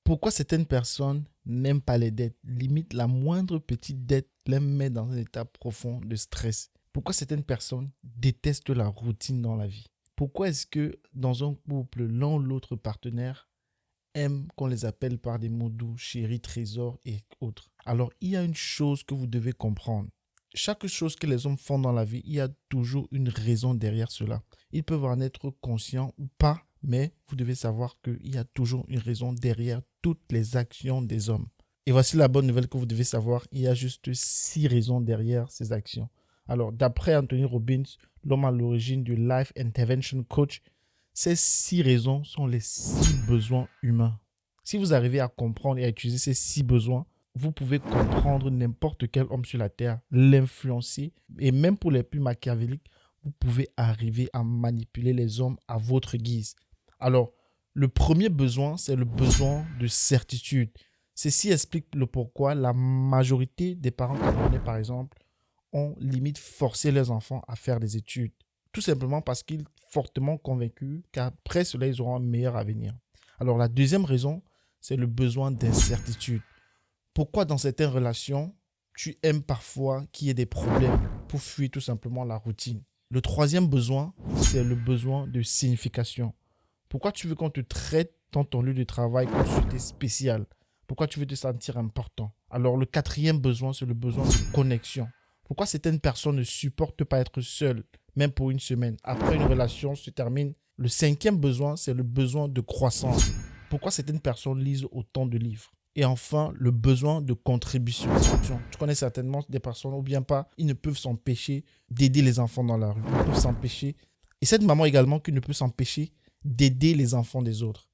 Pourquoi certaines personnes n'aiment pas les dettes? Limite, la moindre petite dette les met dans un état profond de stress. Pourquoi certaines personnes détestent la routine dans la vie? Pourquoi est-ce que dans un couple, l'un ou l'autre partenaire aime qu'on les appelle par des mots doux, chéri, trésor et autres? Alors, il y a une chose que vous devez comprendre. Chaque chose que les hommes font dans la vie, il y a toujours une raison derrière cela. Ils peuvent en être conscients ou pas, mais vous devez savoir qu'il y a toujours une raison derrière toutes les actions des hommes. Et voici la bonne nouvelle que vous devez savoir, il y a juste 6 raisons derrière ces actions. Alors, d'après Anthony Robbins, l'homme à l'origine du Life Intervention Coach, ces 6 raisons sont les 6 besoins humains. Si vous arrivez à comprendre et à utiliser ces 6 besoins, vous pouvez comprendre n'importe quel homme sur la terre, l'influencer, et même pour les plus machiavéliques, vous pouvez arriver à manipuler les hommes à votre guise. Alors, le premier besoin, c'est le besoin de certitude. Ceci explique le pourquoi la majorité des parents camerounais, par exemple, ont limite forcé leurs enfants à faire des études. Tout simplement parce qu'ils sont fortement convaincus qu'après cela, ils auront un meilleur avenir. Alors, la deuxième raison, c'est le besoin d'incertitude. Pourquoi dans certaines relations, tu aimes parfois qu'il y ait des problèmes pour fuir tout simplement la routine? Le troisième besoin, c'est le besoin de signification. Pourquoi tu veux qu'on te traite dans ton lieu de travail comme si tu étais spécial? Pourquoi tu veux te sentir important? Alors le quatrième besoin, c'est le besoin de connexion. Pourquoi certaines personnes ne supportent pas être seules, même pour une semaine? Après une relation se termine. Le cinquième besoin, c'est le besoin de croissance. Pourquoi certaines personnes lisent autant de livres? Et enfin, le besoin de contribution. Tu connais certainement des personnes, ou bien pas, ils ne peuvent s'empêcher d'aider les enfants dans la rue. Ils peuvent s'empêcher. Et cette maman également qui ne peut s'empêcher d'aider les enfants des autres.